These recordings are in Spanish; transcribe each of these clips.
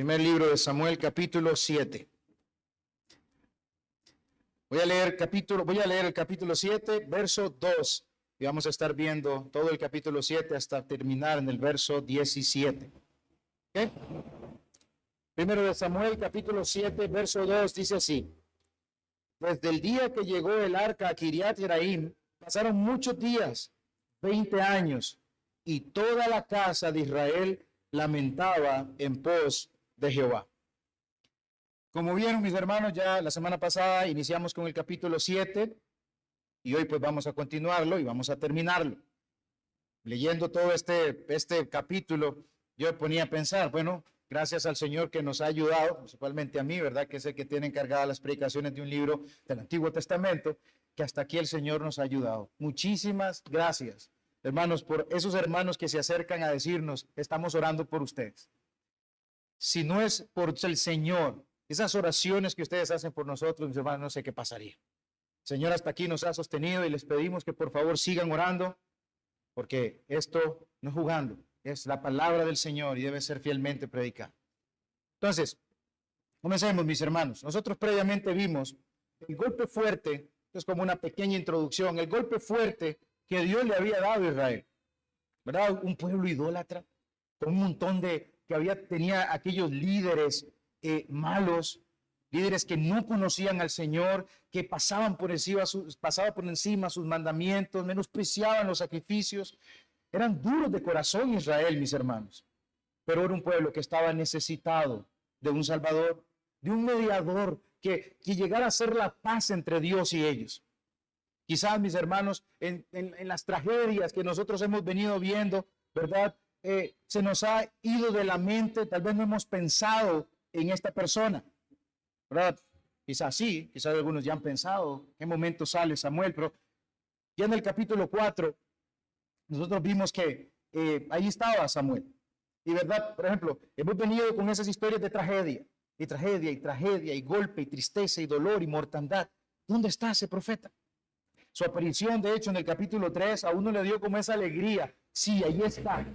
Primer libro de Samuel, capítulo 7. Voy a leer el capítulo 7, verso 2. Y vamos a estar viendo todo el capítulo 7 hasta terminar en el verso 17. ¿Okay? Primero de Samuel, capítulo 7, verso 2, dice así. Desde el día que llegó el arca a Kiriat Jearim, pasaron muchos días, 20 años, y toda la casa de Israel lamentaba en pos de Jehová. Como vieron mis hermanos, ya la semana pasada iniciamos con el capítulo 7 y hoy pues vamos a continuarlo y vamos a terminarlo. Leyendo todo este capítulo, yo me ponía a pensar, bueno, gracias al Señor que nos ha ayudado, principalmente a mí, ¿verdad? Que es el que tiene encargadas las predicaciones de un libro del Antiguo Testamento, que hasta aquí el Señor nos ha ayudado. Muchísimas gracias, hermanos, por esos hermanos que se acercan a decirnos, estamos orando por ustedes. Si no es por el Señor, esas oraciones que ustedes hacen por nosotros, mis hermanos, no sé qué pasaría. El Señor hasta aquí nos ha sostenido y les pedimos que por favor sigan orando, porque esto no es jugando, es la palabra del Señor y debe ser fielmente predicada. Entonces, comencemos, mis hermanos. Nosotros previamente vimos el golpe fuerte, es como una pequeña introducción, el golpe fuerte que Dios le había dado a Israel, ¿verdad? Un pueblo idólatra, con un montón tenía aquellos líderes malos, líderes que no conocían al Señor, que pasaban por encima sus mandamientos, menospreciaban los sacrificios. Eran duros de corazón Israel, mis hermanos, pero era un pueblo que estaba necesitado de un Salvador, de un mediador que llegara a ser la paz entre Dios y ellos. Quizás, mis hermanos, en las tragedias que nosotros hemos venido viendo, ¿verdad? Se nos ha ido de la mente, tal vez no hemos pensado en esta persona, ¿verdad? Quizás sí, quizás algunos ya han pensado en qué momento sale Samuel, pero ya en el capítulo 4 nosotros vimos que ahí estaba Samuel. Y verdad, por ejemplo, hemos venido con esas historias de tragedia, y tragedia, y tragedia, y golpe, y tristeza, y dolor, y mortandad. ¿Dónde está ese profeta? Su aparición, de hecho, en el capítulo 3, a uno le dio como esa alegría. Sí, ahí está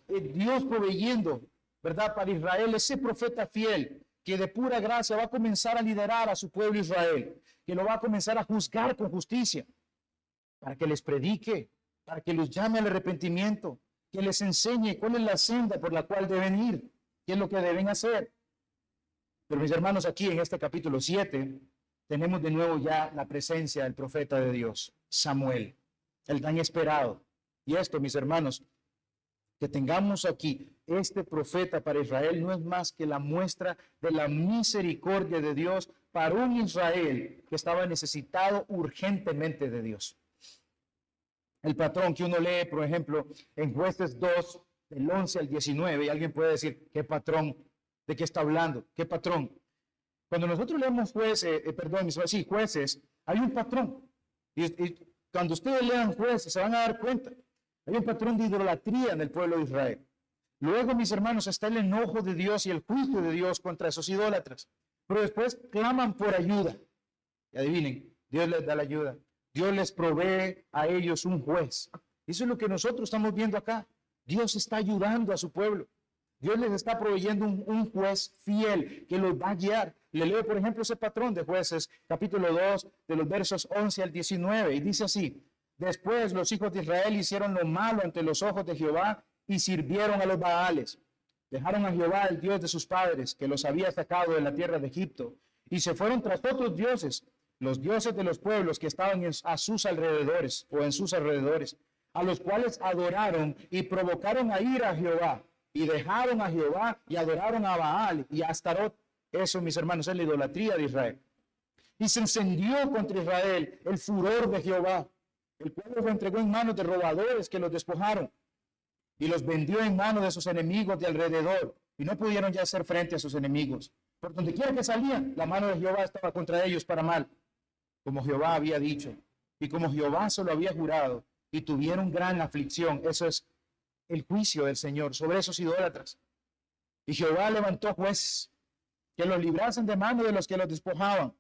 Dios proveyendo, ¿verdad? Para Israel, ese profeta fiel, que de pura gracia va a comenzar a liderar a su pueblo Israel, que lo va a comenzar a juzgar con justicia, para que les predique, para que los llame al arrepentimiento, que les enseñe cuál es la senda por la cual deben ir, qué es lo que deben hacer. Pero mis hermanos, aquí en este capítulo 7, tenemos de nuevo ya la presencia del profeta de Dios, Samuel, el tan esperado. Y esto, mis hermanos, que tengamos aquí este profeta para Israel no es más que la muestra de la misericordia de Dios para un Israel que estaba necesitado urgentemente de Dios. El patrón que uno lee, por ejemplo, en Jueces 2, del 11 al 19, y alguien puede decir, ¿qué patrón? ¿De qué está hablando? ¿Qué patrón? Cuando nosotros leemos Jueces, hay un patrón. Y cuando ustedes lean Jueces, se van a dar cuenta. Hay un patrón de idolatría en el pueblo de Israel. Luego, mis hermanos, está el enojo de Dios y el juicio de Dios contra esos idólatras. Pero después claman por ayuda. Y adivinen, Dios les da la ayuda. Dios les provee a ellos un juez. Eso es lo que nosotros estamos viendo acá. Dios está ayudando a su pueblo. Dios les está proveyendo un juez fiel que los va a guiar. Le leo, por ejemplo, ese patrón de Jueces, capítulo 2, de los versos 11 al 19. Y dice así. Después los hijos de Israel hicieron lo malo ante los ojos de Jehová y sirvieron a los Baales. Dejaron a Jehová, el Dios de sus padres, que los había sacado de la tierra de Egipto, y se fueron tras otros dioses, los dioses de los pueblos que estaban a sus alrededores o en sus alrededores, a los cuales adoraron y provocaron a ira a Jehová, y dejaron a Jehová y adoraron a Baal y a Astarot. Eso, mis hermanos, es la idolatría de Israel. Y se encendió contra Israel el furor de Jehová, el cual los entregó en manos de robadores que los despojaron y los vendió en manos de sus enemigos de alrededor, y no pudieron ya hacer frente a sus enemigos. Por donde quiera que salían, la mano de Jehová estaba contra ellos para mal, como Jehová había dicho, y como Jehová se lo había jurado, y tuvieron gran aflicción. Eso es el juicio del Señor sobre esos idólatras. Y Jehová levantó jueces que los librasen de mano de los que los despojaban.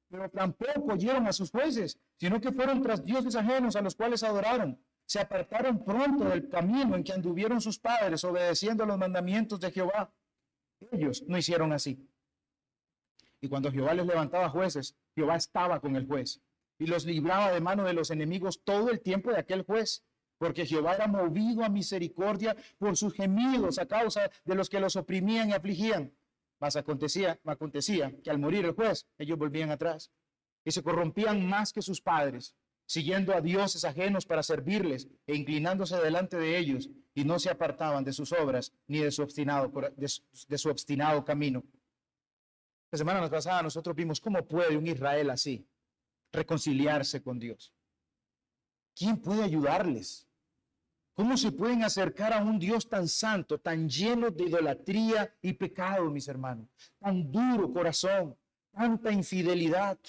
Pero tampoco oyeron a sus jueces, sino que fueron tras dioses ajenos a los cuales adoraron. Se apartaron pronto del camino en que anduvieron sus padres, obedeciendo los mandamientos de Jehová. Ellos no hicieron así. Y cuando Jehová les levantaba jueces, Jehová estaba con el juez y los libraba de mano de los enemigos todo el tiempo de aquel juez, porque Jehová era movido a misericordia por sus gemidos a causa de los que los oprimían y afligían. Mas acontecía que al morir el juez, ellos volvían atrás y se corrompían más que sus padres, siguiendo a dioses ajenos para servirles e inclinándose delante de ellos, y no se apartaban de sus obras ni de su obstinado camino. La semana pasada nosotros vimos cómo puede un Israel así reconciliarse con Dios. ¿Quién puede ayudarles? ¿Cómo se pueden acercar a un Dios tan santo, tan lleno de idolatría y pecado, mis hermanos? Tan duro corazón, tanta infidelidad,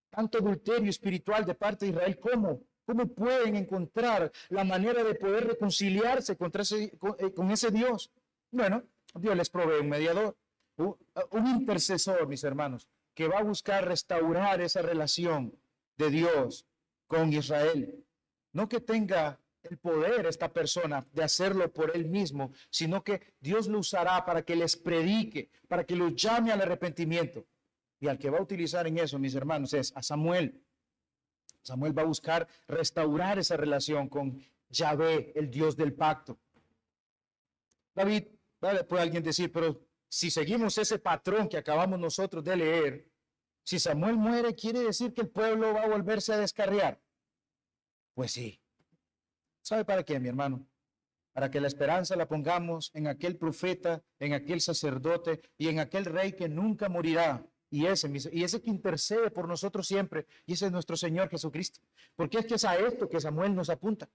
tanto adulterio espiritual de parte de Israel. ¿Cómo pueden encontrar la manera de poder reconciliarse con ese Dios? Bueno, Dios les provee un mediador, un intercesor, mis hermanos, que va a buscar restaurar esa relación de Dios con Israel. No que tenga el poder esta persona de hacerlo por él mismo, sino que Dios lo usará para que les predique, para que los llame al arrepentimiento. Y al que va a utilizar en eso, mis hermanos, es a Samuel. Samuel va a buscar restaurar esa relación con Yahvé, el Dios del pacto. David, puede alguien decir, pero si seguimos ese patrón que acabamos nosotros de leer, si Samuel muere, ¿quiere decir que el pueblo va a volverse a descarriar? Pues sí. ¿Sabe para qué, mi hermano? Para que la esperanza la pongamos en aquel profeta, en aquel sacerdote y en aquel rey que nunca morirá. Y ese que intercede por nosotros siempre, y ese es nuestro Señor Jesucristo. Porque es que es a esto que Samuel nos apunta.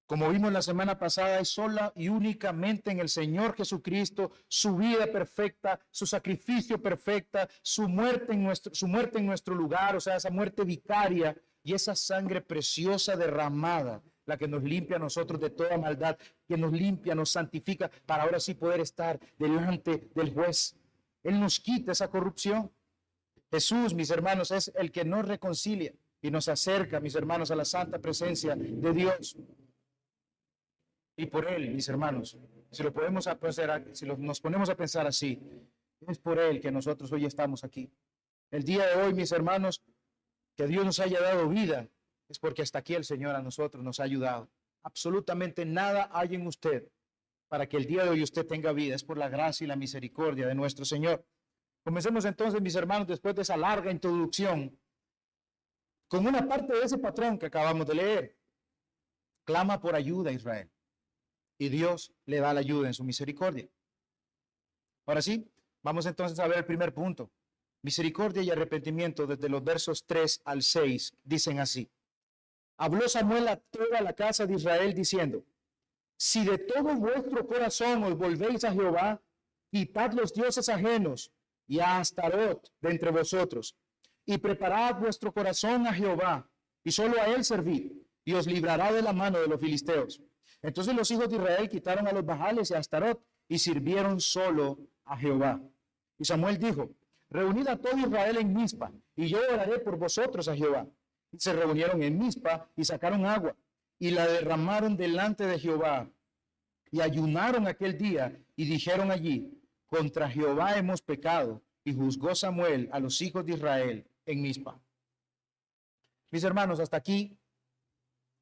Como vimos la semana pasada, es sola y únicamente en el Señor Jesucristo, su vida perfecta, su sacrificio perfecta, su muerte en nuestro lugar, o sea, esa muerte vicaria y esa sangre preciosa derramada, la que nos limpia a nosotros de toda maldad, que nos limpia, nos santifica, para ahora sí poder estar delante del juez. Él nos quita esa corrupción. Jesús, mis hermanos, es el que nos reconcilia y nos acerca, mis hermanos, a la santa presencia de Dios. Y por Él, mis hermanos, si nos ponemos a pensar así, es por Él que nosotros hoy estamos aquí. El día de hoy, mis hermanos, que Dios nos haya dado vida, es porque hasta aquí el Señor a nosotros nos ha ayudado. Absolutamente nada hay en usted para que el día de hoy usted tenga vida. Es por la gracia y la misericordia de nuestro Señor. Comencemos entonces, mis hermanos, después de esa larga introducción, con una parte de ese patrón que acabamos de leer. Clama por ayuda a Israel. Y Dios le da la ayuda en su misericordia. Ahora sí, vamos entonces a ver el primer punto. Misericordia y arrepentimiento desde los versos 3 al 6 dicen así. Habló Samuel a toda la casa de Israel diciendo, si de todo vuestro corazón os volvéis a Jehová, quitad los dioses ajenos y a Astarot de entre vosotros, y preparad vuestro corazón a Jehová, y solo a él servid, y os librará de la mano de los filisteos. Entonces los hijos de Israel quitaron a los Baales y a Astarot, y sirvieron solo a Jehová. Y Samuel dijo, reunid a todo Israel en Mizpa, y yo oraré por vosotros a Jehová. Y se reunieron en Mizpa, y sacaron agua, y la derramaron delante de Jehová, y ayunaron aquel día, y dijeron allí, contra Jehová hemos pecado, y juzgó Samuel a los hijos de Israel en Mizpa. Mis hermanos, hasta aquí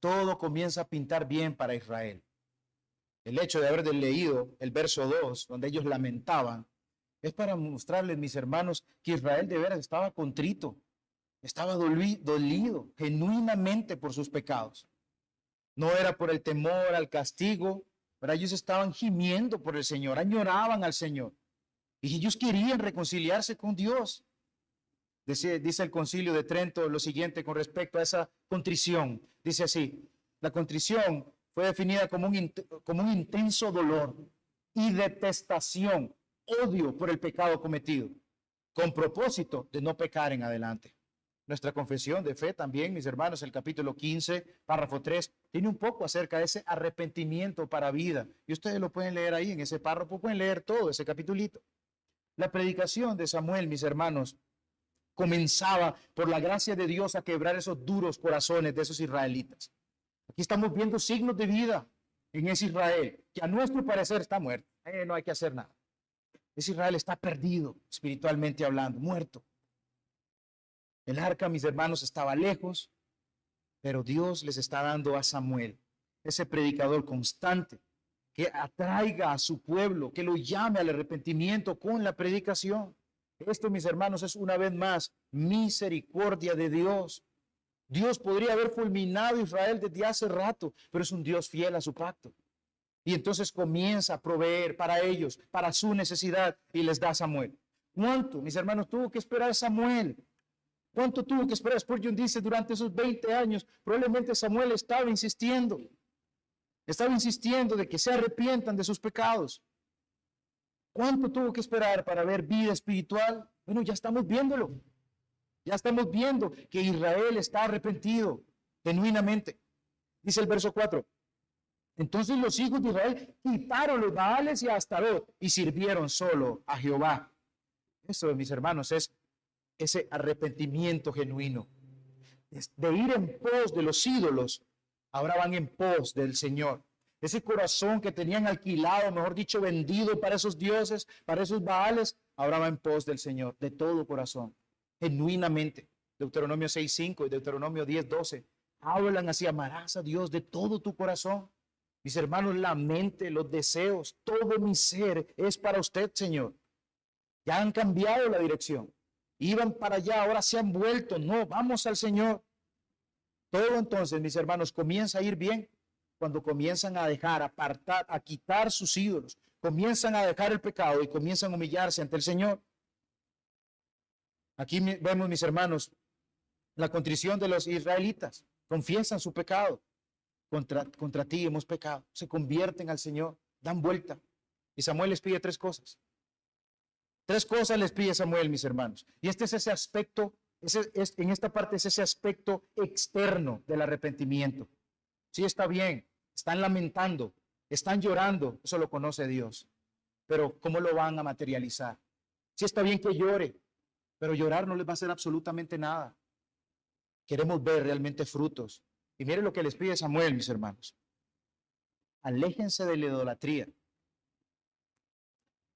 todo comienza a pintar bien para Israel. El hecho de haber leído el verso 2, donde ellos lamentaban, es para mostrarles, mis hermanos, que Israel de veras estaba contrito, estaba dolido genuinamente por sus pecados. No era por el temor al castigo, pero ellos estaban gimiendo por el Señor, añoraban al Señor. Y ellos querían reconciliarse con Dios. Dice el Concilio de Trento lo siguiente con respecto a esa contrición. Dice así, la contrición fue definida como un intenso dolor y detestación, odio por el pecado cometido, con propósito de no pecar en adelante. Nuestra confesión de fe también, mis hermanos, el capítulo 15, párrafo 3, tiene un poco acerca de ese arrepentimiento para vida. Y ustedes lo pueden leer ahí en ese párrafo, pueden leer todo ese capitulito. La predicación de Samuel, mis hermanos, comenzaba por la gracia de Dios a quebrar esos duros corazones de esos israelitas. Aquí estamos viendo signos de vida en ese Israel, que a nuestro parecer está muerto. No hay que hacer nada. Ese Israel está perdido, espiritualmente hablando, muerto. El arca, mis hermanos, estaba lejos, pero Dios les está dando a Samuel, ese predicador constante, que atraiga a su pueblo, que lo llame al arrepentimiento con la predicación. Esto, mis hermanos, es una vez más misericordia de Dios. Dios podría haber fulminado a Israel desde hace rato, pero es un Dios fiel a su pacto. Y entonces comienza a proveer para ellos, para su necesidad, y les da a Samuel. ¿Cuánto, mis hermanos, tuvo que esperar Samuel? ¿Cuánto tuvo que esperar? Spurgeon dice, durante esos 20 años, probablemente Samuel estaba insistiendo de que se arrepientan de sus pecados. ¿Cuánto tuvo que esperar para ver vida espiritual? Bueno, ya estamos viéndolo. Ya estamos viendo que Israel está arrepentido genuinamente. Dice el verso 4. Entonces los hijos de Israel quitaron los Baales y a Astarot y sirvieron solo a Jehová. Eso, mis hermanos, es ese arrepentimiento genuino. De ir en pos de los ídolos, ahora van en pos del Señor. Ese corazón que tenían alquilado, mejor dicho, vendido para esos dioses, para esos Baales, ahora va en pos del Señor, de todo corazón, genuinamente. Deuteronomio 6:5 y Deuteronomio 10:12 hablan así: amarás a Dios de todo tu corazón. Mis hermanos, la mente, los deseos, todo mi ser es para usted, Señor. Ya han cambiado la dirección. Iban para allá, ahora se han vuelto. No, vamos al Señor. Todo entonces, mis hermanos, comienza a ir bien cuando comienzan a dejar, apartar, a quitar sus ídolos. Comienzan a dejar el pecado y comienzan a humillarse ante el Señor. Aquí vemos, mis hermanos, la contrición de los israelitas. Confiesan su pecado. Contra ti hemos pecado. Se convierten al Señor, dan vuelta. Y Samuel les pide 3 cosas. 3 cosas les pide Samuel, mis hermanos. Y este es ese aspecto, en esta parte es ese aspecto externo del arrepentimiento. Sí, está bien, están lamentando, están llorando, eso lo conoce Dios. Pero ¿cómo lo van a materializar? Sí, está bien que llore, pero llorar no les va a hacer absolutamente nada. Queremos ver realmente frutos. Y miren lo que les pide Samuel, mis hermanos. Aléjense de la idolatría.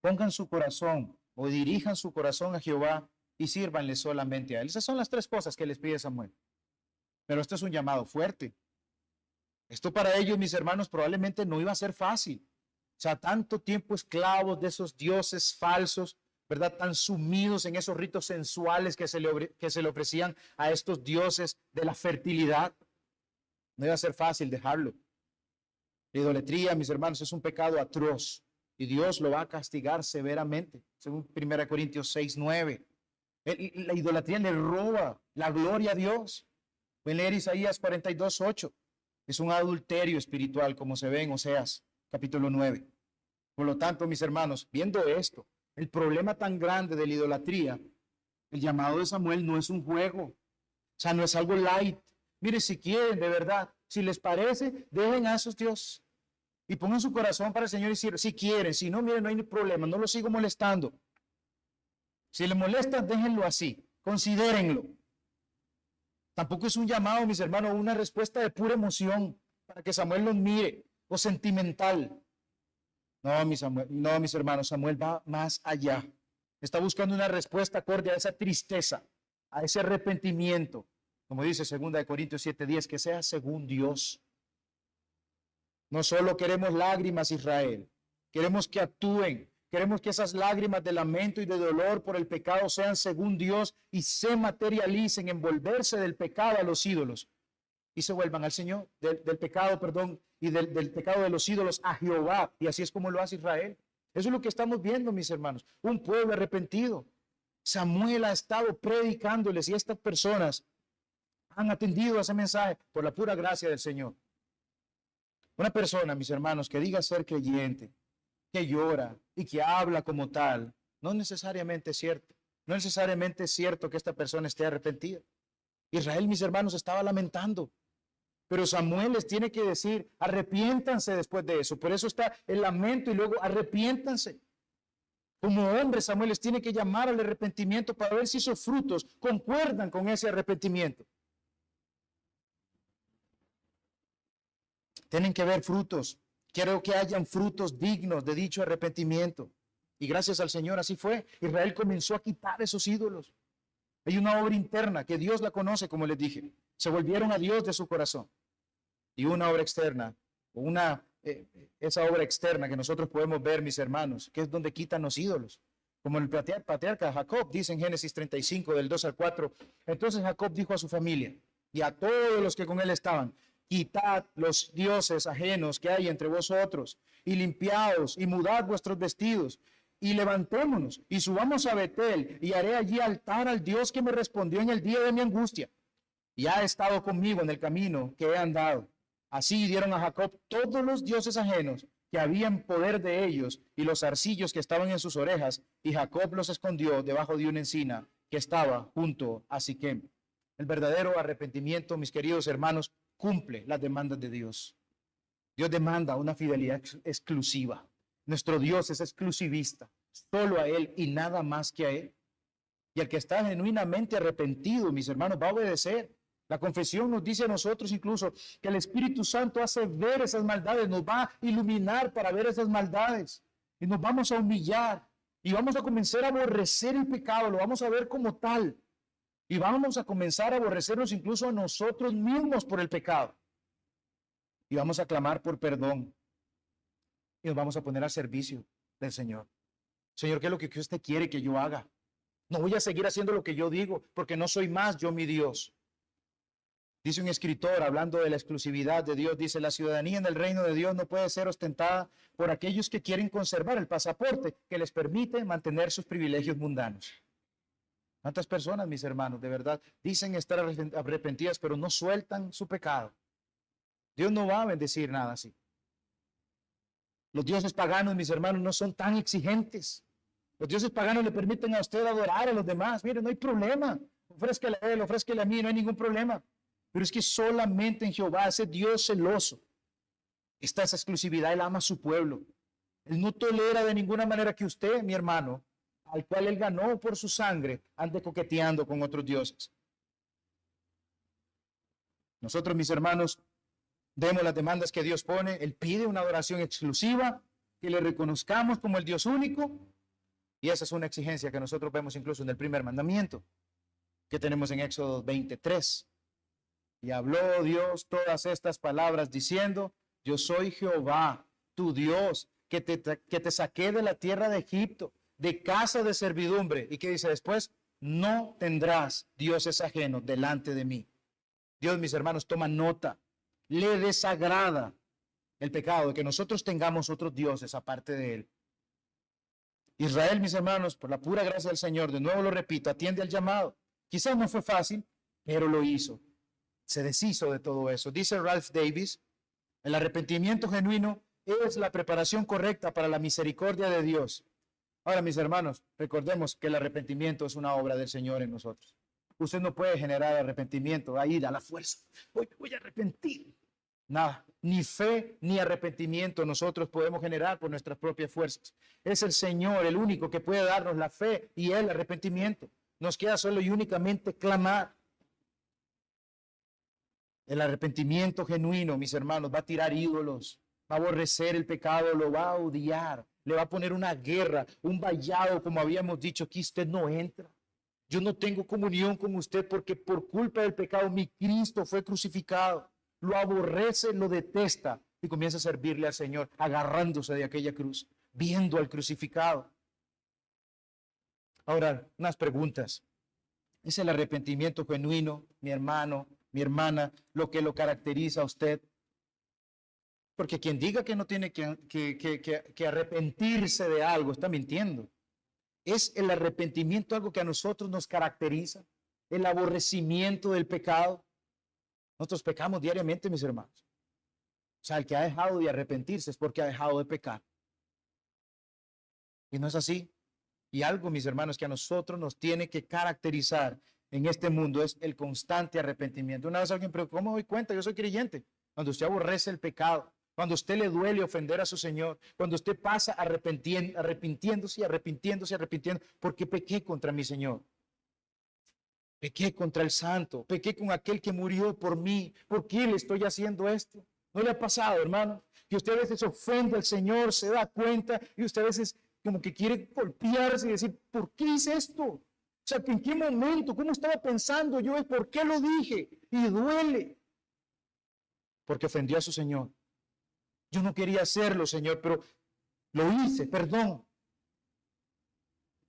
Pongan su corazón o dirijan su corazón a Jehová y sírvanle solamente a él. Esas son las 3 cosas que les pide Samuel. Pero esto es un llamado fuerte. Esto para ellos, mis hermanos, probablemente no iba a ser fácil. O sea, tanto tiempo esclavos de esos dioses falsos, ¿verdad? Tan sumidos en esos ritos sensuales que se le ofrecían a estos dioses de la fertilidad. No iba a ser fácil dejarlo. La idolatría, mis hermanos, es un pecado atroz y Dios lo va a castigar severamente, según 1 Corintios 6:9. La idolatría le roba la gloria a Dios. Pueden leer Isaías 42:8. Es un adulterio espiritual, como se ve en Oseas capítulo 9. Por lo tanto, mis hermanos, viendo esto, el problema tan grande de la idolatría, el llamado de Samuel no es un juego. O sea, no es algo light. Mire, si quieren, de verdad, si les parece, dejen a esos dioses y pongan su corazón para el Señor y sirvan. Si quieren, si no, miren, no hay problema, no los sigo molestando. Si les molesta, déjenlo así, considérenlo. Tampoco es un llamado, mis hermanos, una respuesta de pura emoción para que Samuel los mire, o sentimental. No, mis hermanos, Samuel va más allá. Está buscando una respuesta acorde a esa tristeza, a ese arrepentimiento. Como dice 2 Corintios 7:10, que sea según Dios. No solo queremos lágrimas, Israel, queremos que actúen, queremos que esas lágrimas de lamento y de dolor por el pecado sean según Dios y se materialicen en volverse del pecado a los ídolos y se vuelvan al Señor, del pecado, perdón, y del pecado de los ídolos a Jehová. Y así es como lo hace Israel. Eso es lo que estamos viendo, mis hermanos, un pueblo arrepentido. Samuel ha estado predicándoles y estas personas han atendido a ese mensaje por la pura gracia del Señor. Una persona, mis hermanos, que diga ser creyente, que llora y que habla como tal, no necesariamente es cierto. No necesariamente es cierto que esta persona esté arrepentida. Israel, mis hermanos, estaba lamentando. Pero Samuel les tiene que decir, arrepiéntanse después de eso. Por eso está el lamento y luego arrepiéntanse. Como hombre, Samuel les tiene que llamar al arrepentimiento para ver si esos frutos concuerdan con ese arrepentimiento. Tienen que ver frutos. Quiero que hayan frutos dignos de dicho arrepentimiento. Y gracias al Señor así fue. Israel comenzó a quitar esos ídolos. Hay una obra interna que Dios la conoce, como les dije. Se volvieron a Dios de su corazón. Y una obra externa, esa obra externa que nosotros podemos ver, mis hermanos, que es donde quitan los ídolos. Como el patriarca Jacob dice en Génesis 35, del 2 al 4. Entonces Jacob dijo a su familia y a todos los que con él estaban: quitad los dioses ajenos que hay entre vosotros, y limpiaos, y mudad vuestros vestidos, y levantémonos, y subamos a Betel, y haré allí altar al Dios que me respondió en el día de mi angustia, y ha estado conmigo en el camino que he andado. Así dieron a Jacob todos los dioses ajenos que habían poder de ellos, y los zarcillos que estaban en sus orejas, y Jacob los escondió debajo de una encina que estaba junto a Siquem. El verdadero arrepentimiento, mis queridos hermanos, cumple las demandas de Dios. Dios demanda una fidelidad exclusiva. Nuestro Dios es exclusivista, solo a Él y nada más que a Él. Y el que está genuinamente arrepentido, mis hermanos, va a obedecer. La confesión nos dice a nosotros incluso que el Espíritu Santo hace ver esas maldades, nos va a iluminar para ver esas maldades. Y nos vamos a humillar y vamos a comenzar a aborrecer el pecado, lo vamos a ver como tal. Y vamos a comenzar a aborrecernos incluso a nosotros mismos por el pecado. Y vamos a clamar por perdón. Y nos vamos a poner al servicio del Señor. Señor, ¿qué es lo que usted quiere que yo haga? No voy a seguir haciendo lo que yo digo, porque no soy más yo mi Dios. Dice un escritor, hablando de la exclusividad de Dios, dice: la ciudadanía en el reino de Dios no puede ser ostentada por aquellos que quieren conservar el pasaporte que les permite mantener sus privilegios mundanos. ¿Cuántas personas, mis hermanos, de verdad, dicen estar arrepentidas, pero no sueltan su pecado? Dios no va a bendecir nada así. Los dioses paganos, mis hermanos, no son tan exigentes. Los dioses paganos le permiten a usted adorar a los demás. Mire, no hay problema. Ofrézcale a él, ofrézcale a mí, no hay ningún problema. Pero es que solamente en Jehová, ese Dios celoso, está esa exclusividad. Él ama a su pueblo. Él no tolera de ninguna manera que usted, mi hermano, al cual él ganó por su sangre, ande coqueteando con otros dioses. Nosotros, mis hermanos, vemos las demandas que Dios pone. Él pide una adoración exclusiva, que le reconozcamos como el Dios único. Y esa es una exigencia que nosotros vemos incluso en el primer mandamiento que tenemos en Éxodo 23. Y habló Dios todas estas palabras diciendo: yo soy Jehová, tu Dios, que te saqué de la tierra de Egipto, de casa de servidumbre. ¿Y qué dice después? No tendrás dioses ajenos delante de mí. Dios, mis hermanos, toma nota. Le desagrada el pecado de que nosotros tengamos otros dioses aparte de Él. Israel, mis hermanos, por la pura gracia del Señor, de nuevo lo repito, atiende al llamado. Quizás no fue fácil, pero lo hizo. Se deshizo de todo eso. Dice Ralph Davis: el arrepentimiento genuino es la preparación correcta para la misericordia de Dios. Ahora, mis hermanos, recordemos que el arrepentimiento es una obra del Señor en nosotros. Usted no puede generar arrepentimiento, a ir a la fuerza. Voy a arrepentir. Nada, ni fe ni arrepentimiento nosotros podemos generar por nuestras propias fuerzas. Es el Señor el único que puede darnos la fe y el arrepentimiento. Nos queda solo y únicamente clamar. El arrepentimiento genuino, mis hermanos, va a tirar ídolos, va a aborrecer el pecado, lo va a odiar, le va a poner una guerra, un vallado, como habíamos dicho, que usted no entra. Yo no tengo comunión con usted porque por culpa del pecado mi Cristo fue crucificado. Lo aborrece, lo detesta y comienza a servirle al Señor, agarrándose de aquella cruz, viendo al crucificado. Ahora, unas preguntas. ¿Es el arrepentimiento genuino, mi hermano, mi hermana, lo que lo caracteriza a usted? Porque quien diga que no tiene que arrepentirse de algo, está mintiendo. ¿Es el arrepentimiento algo que a nosotros nos caracteriza? ¿El aborrecimiento del pecado? Nosotros pecamos diariamente, mis hermanos. O sea, el que ha dejado de arrepentirse es porque ha dejado de pecar. Y no es así. Y algo, mis hermanos, que a nosotros nos tiene que caracterizar en este mundo es el constante arrepentimiento. Una vez alguien preguntó: ¿cómo me doy cuenta? Yo soy creyente. Cuando usted aborrece el pecado, cuando usted le duele ofender a su Señor, cuando usted pasa arrepintiéndose, porque pequé contra mi Señor. Pequé contra el Santo, pequé con aquel que murió por mí. ¿Por qué le estoy haciendo esto? ¿No le ha pasado, hermano? Que usted a veces ofende al Señor, se da cuenta y usted a veces como que quiere golpearse y decir, ¿por qué hice esto? O sea, ¿en qué momento? ¿Cómo estaba pensando yo? ¿Por qué lo dije? Y duele. Porque ofendió a su Señor. Yo no quería hacerlo, Señor, pero lo hice, perdón.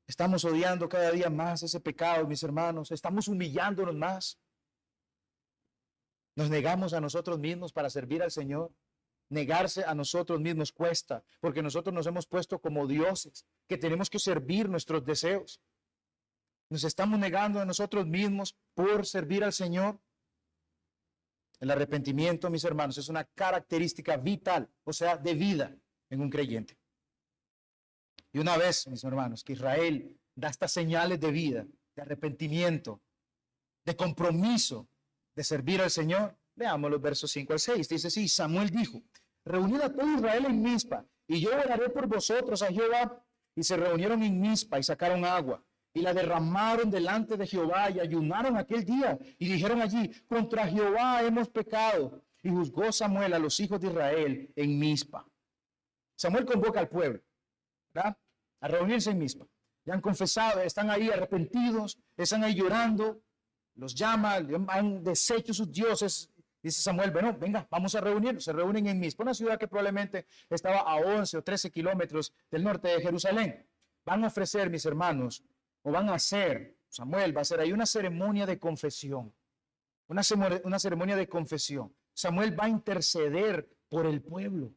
Estamos odiando cada día más ese pecado, mis hermanos. Estamos humillándonos más. Nos negamos a nosotros mismos para servir al Señor. Negarse a nosotros mismos cuesta, porque nosotros nos hemos puesto como dioses, que tenemos que servir nuestros deseos. Nos estamos negando a nosotros mismos por servir al Señor. El arrepentimiento, mis hermanos, es una característica vital, o sea, de vida en un creyente. Y una vez, mis hermanos, que Israel da estas señales de vida, de arrepentimiento, de compromiso, de servir al Señor, veamos los versos 5 al 6. Dice así, Samuel dijo, reunid a todo Israel en Mizpa, y yo oraré por vosotros a Jehová. Y se reunieron en Mizpa y sacaron agua, y la derramaron delante de Jehová, y ayunaron aquel día, y dijeron allí, contra Jehová hemos pecado. Y juzgó Samuel a los hijos de Israel en Mizpa. Samuel convoca al pueblo, ¿verdad?, a reunirse en Mizpa. Ya han confesado, están ahí arrepentidos, están ahí llorando, los llama, han deshecho sus dioses. Dice Samuel, bueno, venga, vamos a reunirnos. Se reúnen en Mizpa, una ciudad que probablemente estaba a 11 o 13 kilómetros del norte de Jerusalén. Van a ofrecer, mis hermanos, o van a hacer, Samuel va a hacer ahí una ceremonia de confesión. Una ceremonia de confesión. Samuel va a interceder por el pueblo.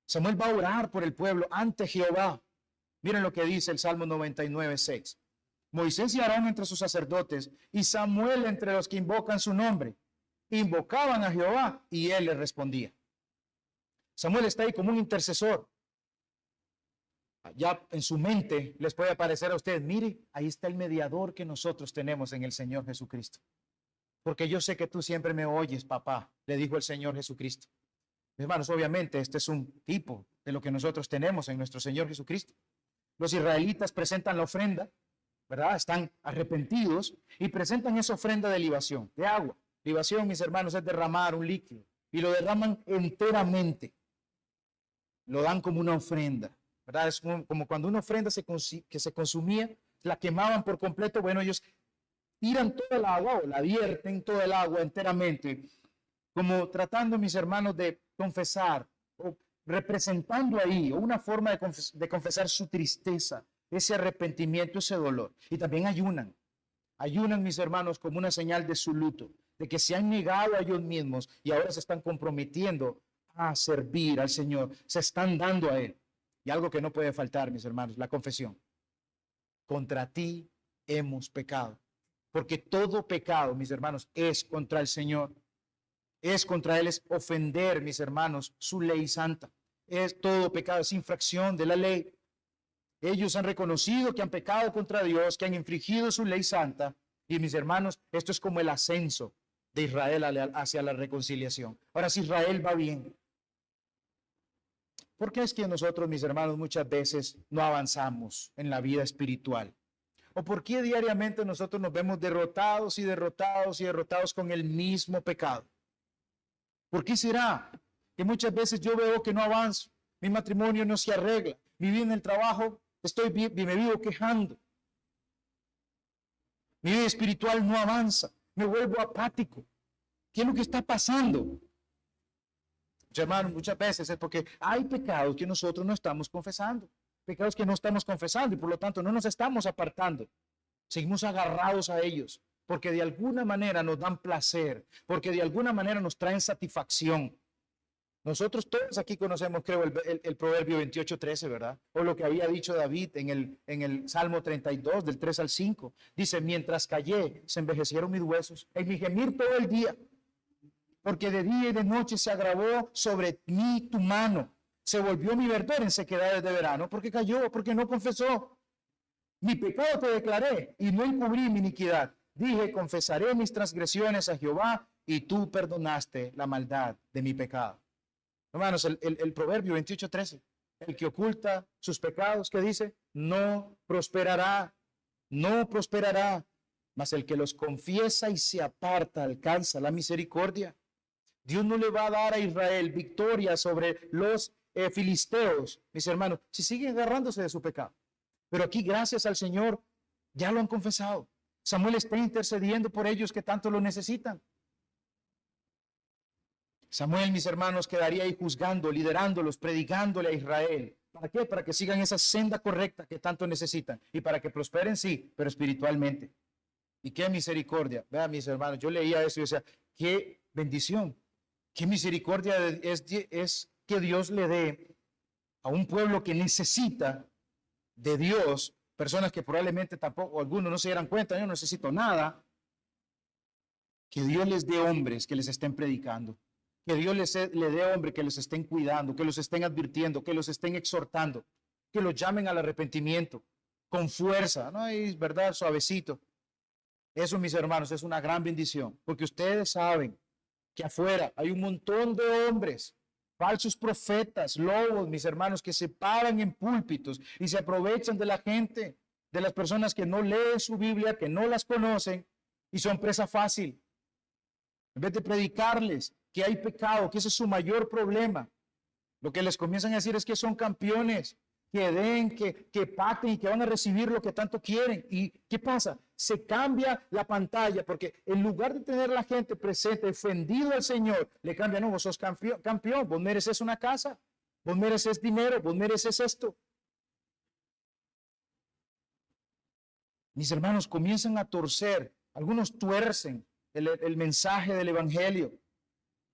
Samuel va a orar por el pueblo ante Jehová. Miren lo que dice el Salmo 99:6. Moisés y Aarón entre sus sacerdotes y Samuel entre los que invocan su nombre. Invocaban a Jehová y él les respondía. Samuel está ahí como un intercesor. Ya en su mente les puede aparecer a ustedes, mire, ahí está el mediador que nosotros tenemos en el Señor Jesucristo. Porque yo sé que tú siempre me oyes, papá, le dijo el Señor Jesucristo. Hermanos, obviamente este es un tipo de lo que nosotros tenemos en nuestro Señor Jesucristo. Los israelitas presentan la ofrenda, ¿verdad? Están arrepentidos y presentan esa ofrenda de libación, de agua. Libación, mis hermanos, es derramar un líquido y lo derraman enteramente. Lo dan como una ofrenda, ¿verdad? Es como cuando una ofrenda que se consumía, la quemaban por completo. Bueno, ellos tiran todo el agua o la vierten todo el agua enteramente, como tratando, mis hermanos, de confesar o representando ahí una forma de confesar su tristeza, ese arrepentimiento, ese dolor. Y también ayunan, mis hermanos, como una señal de su luto, de que se han negado a ellos mismos y ahora se están comprometiendo a servir al Señor, se están dando a Él. Y algo que no puede faltar, mis hermanos, la confesión. Contra ti hemos pecado, porque todo pecado, mis hermanos, es contra el Señor. Es contra Él, es ofender, mis hermanos, su ley santa. Es todo pecado, es infracción de la ley. Ellos han reconocido que han pecado contra Dios, que han infringido su ley santa. Y mis hermanos, esto es como el ascenso de Israel hacia la reconciliación. Ahora, si Israel va bien, ¿por qué es que nosotros, mis hermanos, muchas veces no avanzamos en la vida espiritual? ¿O por qué diariamente nosotros nos vemos derrotados y derrotados y derrotados con el mismo pecado? ¿Por qué será que muchas veces yo veo que no avanzo? Mi matrimonio no se arregla. Mi vida en el trabajo, me vivo quejando. Mi vida espiritual no avanza. Me vuelvo apático. ¿Qué es lo que está pasando? Hermanos, muchas veces es porque hay pecados que nosotros no estamos confesando. Pecados que no estamos confesando y por lo tanto no nos estamos apartando. Seguimos agarrados a ellos porque de alguna manera nos dan placer, porque de alguna manera nos traen satisfacción. Nosotros todos aquí conocemos, creo, el Proverbio 28:13, ¿verdad? O lo que había dicho David en el Salmo 32, del 3 al 5. Dice, mientras callé, se envejecieron mis huesos, en mi gemir todo el día, porque de día y de noche se agravó sobre mí tu mano. Se volvió mi verdor en sequedades de verano, porque cayó, porque no confesó. Mi pecado te declaré y no encubrí mi iniquidad. Dije, confesaré mis transgresiones a Jehová y tú perdonaste la maldad de mi pecado. Hermanos, el Proverbio 28:13, el que oculta sus pecados, ¿qué dice? No prosperará, no prosperará, mas el que los confiesa y se aparta alcanza la misericordia. Dios no le va a dar a Israel victoria sobre los filisteos, mis hermanos, si siguen agarrándose de su pecado. Pero aquí, gracias al Señor, ya lo han confesado. Samuel está intercediendo por ellos que tanto lo necesitan. Samuel, mis hermanos, quedaría ahí juzgando, liderándolos, predicándole a Israel. ¿Para qué? Para que sigan esa senda correcta que tanto necesitan y para que prosperen, sí, pero espiritualmente. Y qué misericordia. Vean, mis hermanos, yo leía eso y decía, qué bendición, qué misericordia es que Dios le dé a un pueblo que necesita de Dios, personas que probablemente tampoco, algunos no se dieran cuenta, yo no necesito nada, que Dios les dé hombres que les estén predicando. Que Dios le dé hombre que los estén cuidando, que los estén advirtiendo, que los estén exhortando, que los llamen al arrepentimiento con fuerza, no es verdad, suavecito. Eso, mis hermanos, es una gran bendición, porque ustedes saben que afuera hay un montón de hombres, falsos profetas, lobos, mis hermanos, que se paran en púlpitos y se aprovechan de la gente, de las personas que no leen su Biblia, que no las conocen y son presa fácil. En vez de predicarles que hay pecado, que ese es su mayor problema, lo que les comienzan a decir es que son campeones, que den, que pacten y que van a recibir lo que tanto quieren. ¿Y qué pasa? Se cambia la pantalla, porque en lugar de tener la gente presente, ofendido al Señor, le cambian, no, vos sos campeón, vos mereces una casa, vos mereces dinero, vos mereces esto. Mis hermanos, comienzan a torcer, algunos tuercen el mensaje del Evangelio.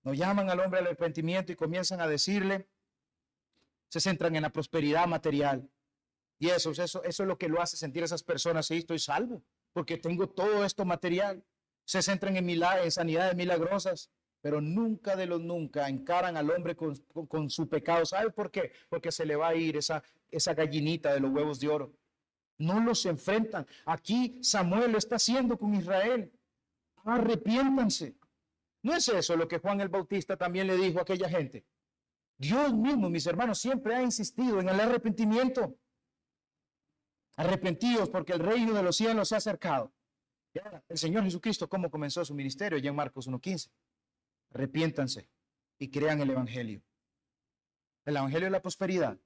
Nos llaman al hombre al arrepentimiento y comienzan a decirle, se centran en la prosperidad material. Y eso es lo que lo hace sentir a esas personas, sí, estoy salvo, porque tengo todo esto material. Se centran en sanidades milagrosas, pero nunca de los nunca encaran al hombre con su pecado. ¿Sabe por qué? Porque se le va a ir esa gallinita de los huevos de oro. No los enfrentan. Aquí Samuel lo está haciendo con Israel. Arrepiéntanse. ¿No es eso lo que Juan el Bautista también le dijo a aquella gente? Dios mismo, mis hermanos, siempre ha insistido en el arrepentimiento. Arrepentidos porque el reino de los cielos se ha acercado. Ya, el Señor Jesucristo, ¿cómo comenzó su ministerio? Ya en Marcos 1:15. Arrepiéntanse y crean el Evangelio. El Evangelio de la prosperidad.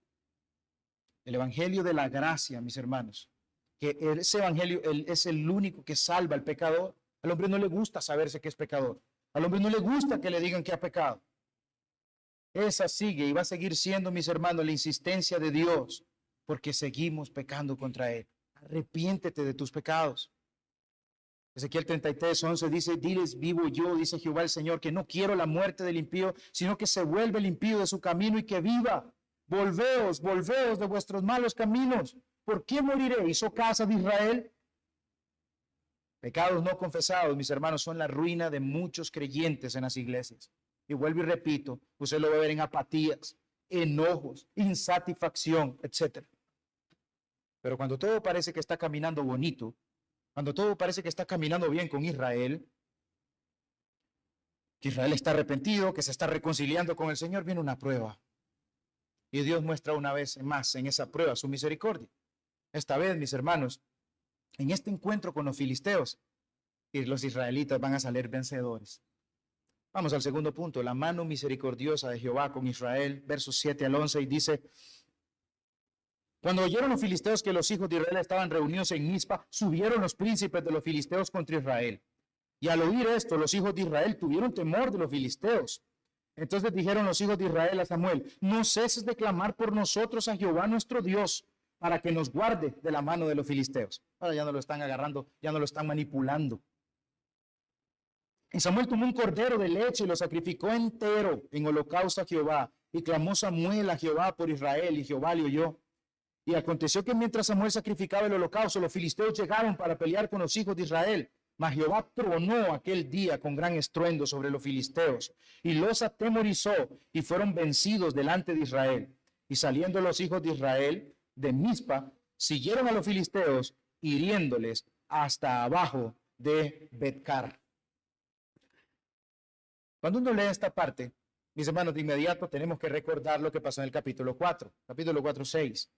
El Evangelio de la gracia, mis hermanos. Que ese Evangelio es el único que salva al pecador. Al hombre no le gusta saberse que es pecador. Al hombre no le gusta que le digan que ha pecado. Esa sigue y va a seguir siendo, mis hermanos, la insistencia de Dios, porque seguimos pecando contra Él. Arrepiéntete de tus pecados. Ezequiel 33:11 dice, diles vivo yo, dice Jehová el Señor, que no quiero la muerte del impío, sino que se vuelve el impío de su camino y que viva. Volveos de vuestros malos caminos. ¿Por qué moriréis, oh casa de Israel? Pecados no confesados, mis hermanos, son la ruina de muchos creyentes en las iglesias. Y vuelvo y repito, usted lo va a ver en apatías, enojos, insatisfacción, etc. Pero cuando todo parece que está caminando bonito, cuando todo parece que está caminando bien con Israel, que Israel está arrepentido, que se está reconciliando con el Señor, viene una prueba. Y Dios muestra una vez más en esa prueba su misericordia. Esta vez, mis hermanos, en este encuentro con los filisteos, y los israelitas van a salir vencedores. Vamos al segundo punto, la mano misericordiosa de Jehová con Israel, versos 7 al 11, y dice, cuando oyeron los filisteos que los hijos de Israel estaban reunidos en Mizpa, subieron los príncipes de los filisteos contra Israel. Y al oír esto, los hijos de Israel tuvieron temor de los filisteos. Entonces dijeron los hijos de Israel a Samuel, no ceses de clamar por nosotros a Jehová nuestro Dios, para que nos guarde de la mano de los filisteos. Ahora ya no lo están agarrando, ya no lo están manipulando. Y Samuel tomó un cordero de leche y lo sacrificó entero en holocausto a Jehová. Y clamó Samuel a Jehová por Israel, y Jehová le oyó. Y aconteció que mientras Samuel sacrificaba el holocausto, los filisteos llegaron para pelear con los hijos de Israel. Mas Jehová tronó aquel día con gran estruendo sobre los filisteos, y los atemorizó, y fueron vencidos delante de Israel. Y saliendo los hijos de Israel de Mizpa, siguieron a los filisteos, hiriéndoles hasta abajo de Betcar. Cuando uno lee esta parte, mis hermanos, de inmediato tenemos que recordar lo que pasó en el capítulo 4, capítulo 4:6.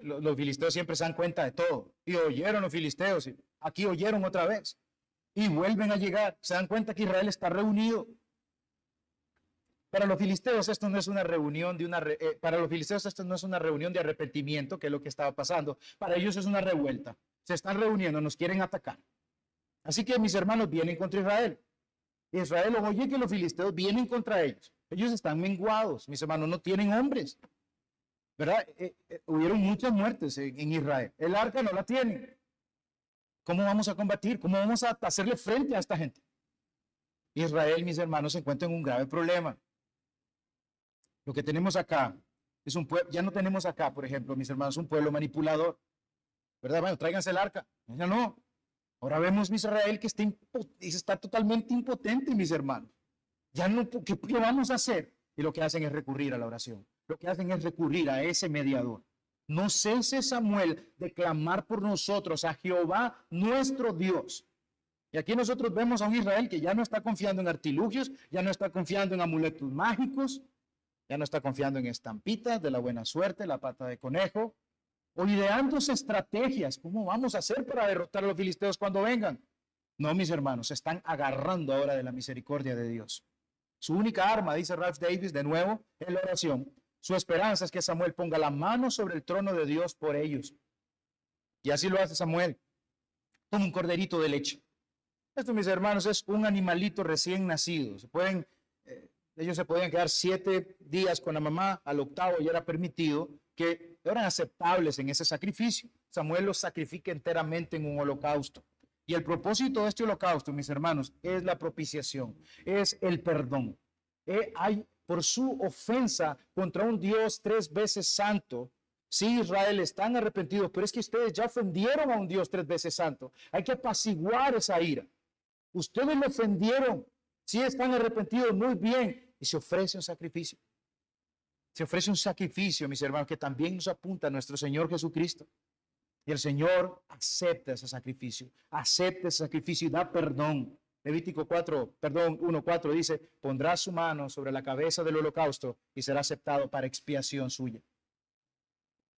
Los filisteos siempre se dan cuenta de todo. Y oyeron los filisteos, y aquí oyeron otra vez. Y vuelven a llegar. Se dan cuenta que Israel está reunido. Para los filisteos esto no es una reunión para los filisteos esto no es una reunión de arrepentimiento, que es lo que estaba pasando. Para ellos es una revuelta. Se están reuniendo, nos quieren atacar. Así que mis hermanos vienen contra Israel. Israel oye que los filisteos vienen contra ellos. Ellos están menguados, mis hermanos, no tienen hombres. ¿Verdad? Hubieron muchas muertes en Israel. El arca no la tienen. ¿Cómo vamos a combatir? ¿Cómo vamos a hacerle frente a esta gente? Israel, mis hermanos, se encuentra en un grave problema. Lo que tenemos acá es un pueblo, ya no tenemos acá, por ejemplo, mis hermanos, un pueblo manipulador. ¿Verdad? Bueno, tráiganse el arca. Ya no. Ahora vemos Israel que está totalmente impotente, mis hermanos. Ya no, ¿qué vamos a hacer? Y lo que hacen es recurrir a la oración. Lo que hacen es recurrir a ese mediador. No cese, Samuel, de clamar por nosotros a Jehová nuestro Dios. Y aquí nosotros vemos a un Israel que ya no está confiando en artilugios, ya no está confiando en amuletos mágicos, ya no está confiando en estampitas de la buena suerte, la pata de conejo, o ideándose estrategias. ¿Cómo vamos a hacer para derrotar a los filisteos cuando vengan? No, mis hermanos, se están agarrando ahora de la misericordia de Dios. Su única arma, dice Ralph Davis, de nuevo, es la oración. Su esperanza es que Samuel ponga la mano sobre el trono de Dios por ellos. Y así lo hace Samuel. Toma un corderito de leche. Esto, mis hermanos, es un animalito recién nacido. Ellos se podían quedar 7 días con la mamá, al octavo ya era permitido, que eran aceptables en ese sacrificio. Samuel los sacrifica enteramente en un holocausto. Y el propósito de este holocausto, mis hermanos, es la propiciación, es el perdón. Hay por su ofensa contra un Dios 3 veces santo. Sí, Israel, están arrepentidos, pero es que ustedes ya ofendieron a un Dios 3 veces santo. Hay que apaciguar esa ira. Ustedes lo ofendieron, sí están arrepentidos, muy bien, y se ofrece un sacrificio. Se ofrece un sacrificio, mis hermanos, que también nos apunta a nuestro Señor Jesucristo. Y el Señor acepta ese sacrificio y da perdón. Levítico 1:4 dice, pondrá su mano sobre la cabeza del holocausto y será aceptado para expiación suya.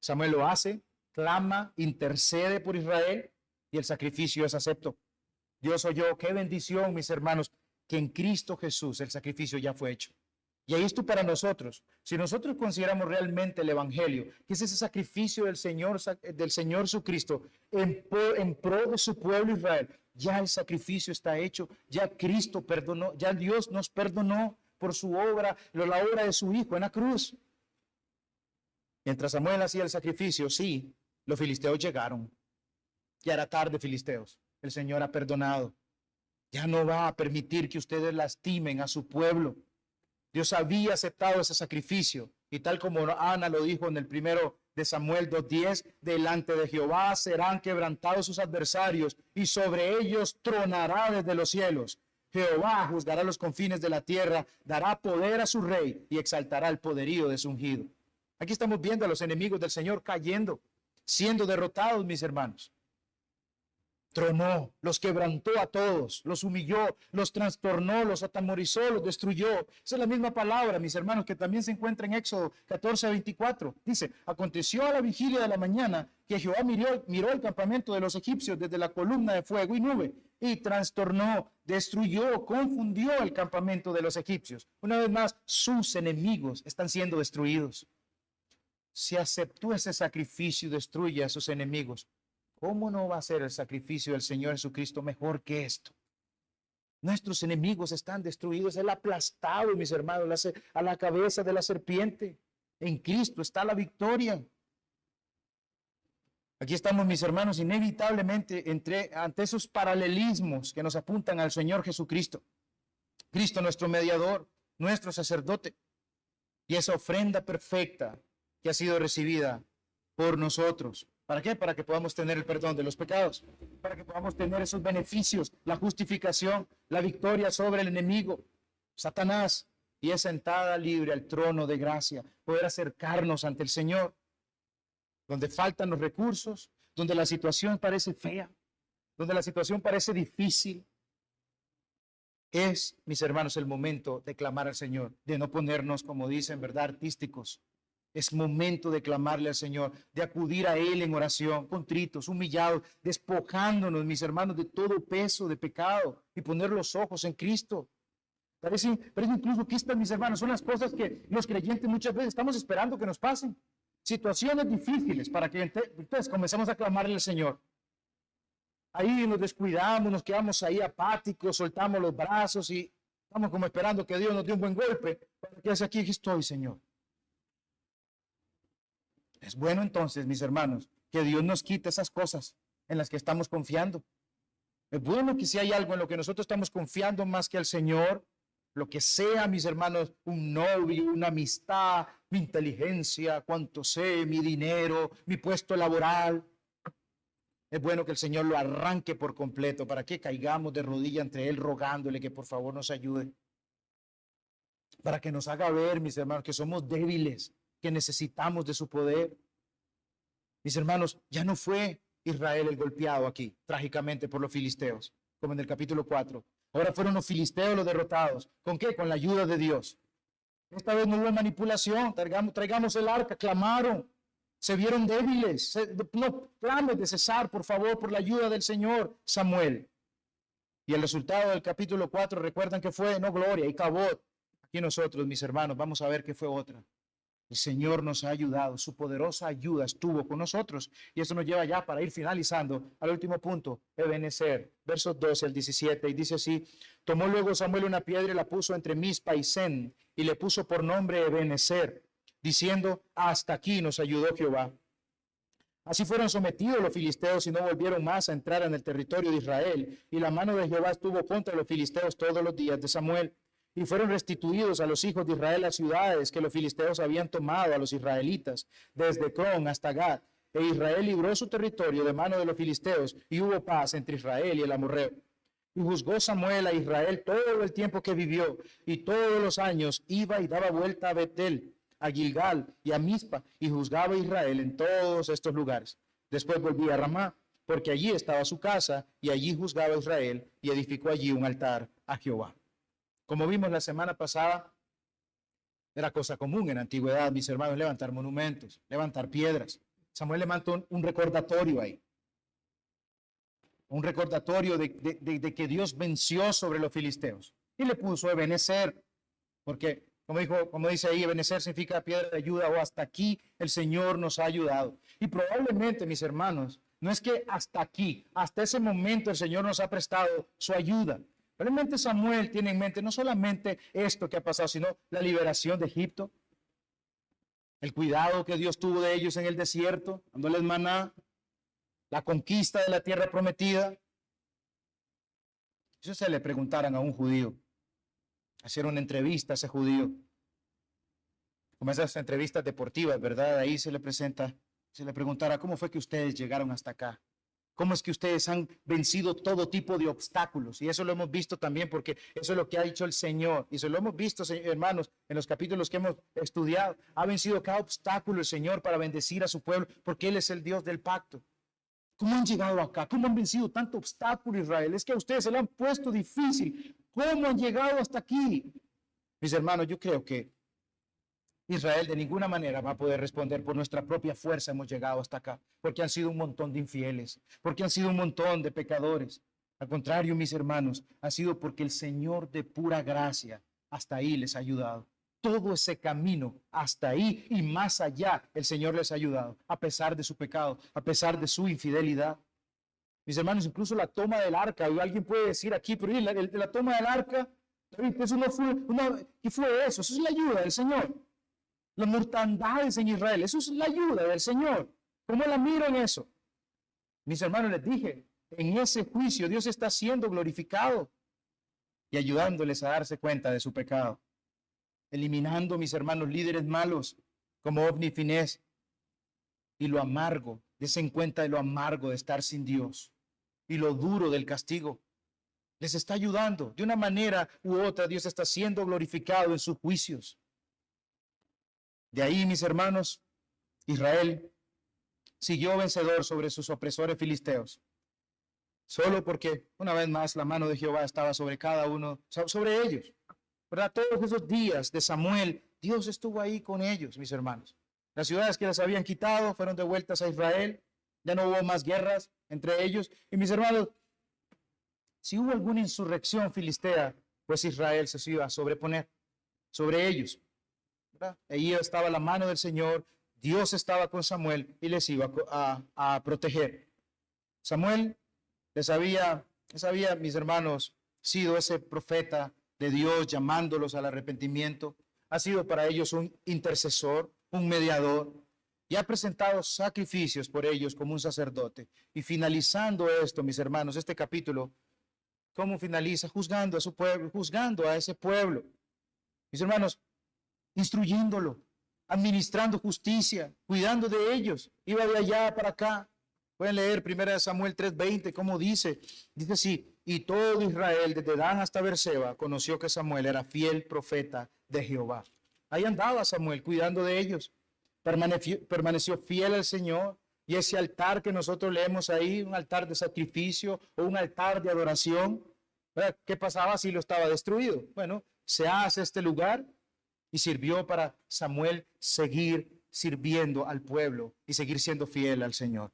Samuel lo hace, clama, intercede por Israel y el sacrificio es acepto. Dios oyó, qué bendición, mis hermanos, que en Cristo Jesús el sacrificio ya fue hecho. Y ahí esto para nosotros. Si nosotros consideramos realmente el Evangelio, que es ese sacrificio del Señor Jesucristo en pro de su pueblo Israel, ya el sacrificio está hecho, ya Cristo perdonó, ya Dios nos perdonó por su obra, la obra de su Hijo en la cruz. Mientras Samuel hacía el sacrificio, sí, los filisteos llegaron. Ya era tarde, filisteos. El Señor ha perdonado. Ya no va a permitir que ustedes lastimen a su pueblo. Dios había aceptado ese sacrificio. Y tal como Ana lo dijo en el primero de Samuel 2:10, delante de Jehová serán quebrantados sus adversarios y sobre ellos tronará desde los cielos. Jehová juzgará los confines de la tierra, dará poder a su rey y exaltará el poderío de su ungido. Aquí estamos viendo a los enemigos del Señor cayendo, siendo derrotados, mis hermanos. Tronó, los quebrantó a todos, los humilló, los trastornó, los atemorizó, los destruyó. Esa es la misma palabra, mis hermanos, que también se encuentra en Éxodo 14:24. Dice, aconteció a la vigilia de la mañana que Jehová miró el campamento de los egipcios desde la columna de fuego y nube y trastornó, destruyó, confundió el campamento de los egipcios. Una vez más, sus enemigos están siendo destruidos. Si aceptó ese sacrificio y destruye a sus enemigos, ¿cómo no va a ser el sacrificio del Señor Jesucristo mejor que esto? Nuestros enemigos están destruidos. Él ha aplastado, mis hermanos, a la cabeza de la serpiente. En Cristo está la victoria. Aquí estamos, mis hermanos, inevitablemente ante esos paralelismos que nos apuntan al Señor Jesucristo. Cristo, nuestro mediador, nuestro sacerdote. Y esa ofrenda perfecta que ha sido recibida por nosotros. ¿Para qué? Para que podamos tener el perdón de los pecados, para que podamos tener esos beneficios, la justificación, la victoria sobre el enemigo, Satanás, y es sentada libre al trono de gracia, poder acercarnos ante el Señor, donde faltan los recursos, donde la situación parece fea, donde la situación parece difícil. Es, mis hermanos, el momento de clamar al Señor, de no ponernos, como dicen, ¿verdad?, artísticos. Es momento de clamarle al Señor, de acudir a Él en oración, contritos, humillados, despojándonos, mis hermanos, de todo peso de pecado y poner los ojos en Cristo. Parece incluso que estas, mis hermanos, son las cosas que los creyentes muchas veces estamos esperando que nos pasen. Situaciones difíciles para que entonces comencemos a clamarle al Señor. Ahí nos descuidamos, nos quedamos ahí apáticos, soltamos los brazos y estamos como esperando que Dios nos dé un buen golpe para que hace aquí estoy, Señor. Es bueno entonces, mis hermanos, que Dios nos quite esas cosas en las que estamos confiando. Es bueno que si hay algo en lo que nosotros estamos confiando más que al Señor, lo que sea, mis hermanos, un novio, una amistad, mi inteligencia, cuánto sé, mi dinero, mi puesto laboral. Es bueno que el Señor lo arranque por completo para que caigamos de rodilla ante Él rogándole que por favor nos ayude. Para que nos haga ver, mis hermanos, que somos débiles, que necesitamos de su poder. Mis hermanos, ya no fue Israel el golpeado aquí, trágicamente por los filisteos, como en el capítulo 4. Ahora fueron los filisteos los derrotados. ¿Con qué? Con la ayuda de Dios. Esta vez no hubo manipulación. Traigamos el arca. Clamaron. Se vieron débiles. No clames de cesar, por favor, por la ayuda del Señor, Samuel. Y el resultado del capítulo 4, recuerdan que fue, no gloria y cabot. Aquí nosotros, mis hermanos, vamos a ver que fue otra. El Señor nos ha ayudado, su poderosa ayuda estuvo con nosotros. Y eso nos lleva ya para ir finalizando al último punto, Ebenezer, versos 12 al 17. Y dice así: tomó luego Samuel una piedra y la puso entre Mizpa y Sen, y le puso por nombre Ebenezer, diciendo: hasta aquí nos ayudó Jehová. Así fueron sometidos los filisteos y no volvieron más a entrar en el territorio de Israel. Y la mano de Jehová estuvo contra los filisteos todos los días de Samuel. Y fueron restituidos a los hijos de Israel las ciudades que los filisteos habían tomado a los israelitas, desde Cron hasta Gad. E Israel libró su territorio de mano de los filisteos, y hubo paz entre Israel y el amorreo. Y juzgó Samuel a Israel todo el tiempo que vivió, y todos los años iba y daba vuelta a Betel, a Gilgal y a Mizpa, y juzgaba a Israel en todos estos lugares. Después volvía a Ramá, porque allí estaba su casa, y allí juzgaba a Israel, y edificó allí un altar a Jehová. Como vimos la semana pasada, era cosa común en la antigüedad, mis hermanos, levantar monumentos, levantar piedras. Samuel levantó un recordatorio ahí. Un recordatorio de que Dios venció sobre los filisteos. Y le puso Ebenezer, porque como dice ahí, Ebenezer significa piedra de ayuda, o hasta aquí el Señor nos ha ayudado. Y probablemente, mis hermanos, no es que hasta aquí, hasta ese momento el Señor nos ha prestado su ayuda. Realmente Samuel tiene en mente no solamente esto que ha pasado, sino la liberación de Egipto, el cuidado que Dios tuvo de ellos en el desierto, dándoles maná, la conquista de la tierra prometida. Eso se le preguntaran a un judío, hacer una entrevista a ese judío, como esas entrevistas deportivas, ¿verdad? Ahí se le preguntara, ¿cómo fue que ustedes llegaron hasta acá? ¿Cómo es que ustedes han vencido todo tipo de obstáculos? Y eso lo hemos visto también porque eso es lo que ha dicho el Señor. Y eso lo hemos visto, hermanos, en los capítulos que hemos estudiado. Ha vencido cada obstáculo el Señor para bendecir a su pueblo porque Él es el Dios del pacto. ¿Cómo han llegado acá? ¿Cómo han vencido tanto obstáculo, Israel? Es que a ustedes se lo han puesto difícil. ¿Cómo han llegado hasta aquí? Mis hermanos, yo creo que Israel de ninguna manera va a poder responder por nuestra propia fuerza hemos llegado hasta acá, porque han sido un montón de infieles, porque han sido un montón de pecadores. Al contrario, mis hermanos, ha sido porque el Señor de pura gracia hasta ahí les ha ayudado. Todo ese camino hasta ahí y más allá el Señor les ha ayudado, a pesar de su pecado, a pesar de su infidelidad. Mis hermanos, incluso la toma del arca, y alguien puede decir aquí, pero la toma del arca, eso no fue ¿qué fue eso? Eso es la ayuda del Señor. Las mortandades en Israel, eso es la ayuda del Señor. ¿Cómo la miro en eso? Mis hermanos, les dije, en ese juicio Dios está siendo glorificado y ayudándoles a darse cuenta de su pecado, eliminando, mis hermanos, líderes malos como Ofni y Finés, y lo amargo, desen cuenta de lo amargo de estar sin Dios y lo duro del castigo. Les está ayudando de una manera u otra. Dios está siendo glorificado en sus juicios. De ahí, mis hermanos, Israel siguió vencedor sobre sus opresores filisteos, solo porque una vez más la mano de Jehová estaba sobre cada uno, sobre ellos, ¿verdad? Todos esos días de Samuel, Dios estuvo ahí con ellos, mis hermanos. Las ciudades que les habían quitado fueron devueltas a Israel, ya no hubo más guerras entre ellos. Y mis hermanos, si hubo alguna insurrección filistea, pues Israel se iba a sobreponer sobre ellos, ¿verdad? Ahí estaba la mano del Señor, Dios estaba con Samuel y les iba a proteger. Samuel les había, mis hermanos, sido ese profeta de Dios llamándolos al arrepentimiento. Ha sido para ellos un intercesor, un mediador, y ha presentado sacrificios por ellos como un sacerdote. Y finalizando esto, mis hermanos, este capítulo, ¿cómo finaliza? Juzgando a su pueblo, juzgando a ese pueblo. Mis hermanos, instruyéndolo, administrando justicia, cuidando de ellos. Iba de allá para acá. Pueden leer 1 Samuel 3:20, cómo dice. Dice así, y todo Israel, desde Dan hasta Beerseba, conoció que Samuel era fiel profeta de Jehová. Ahí andaba Samuel cuidando de ellos. Permaneció fiel al Señor. Y ese altar que nosotros leemos ahí, un altar de sacrificio o un altar de adoración, ¿verdad? ¿Qué pasaba si lo estaba destruido? Bueno, se hace este lugar y sirvió para Samuel seguir sirviendo al pueblo y seguir siendo fiel al Señor.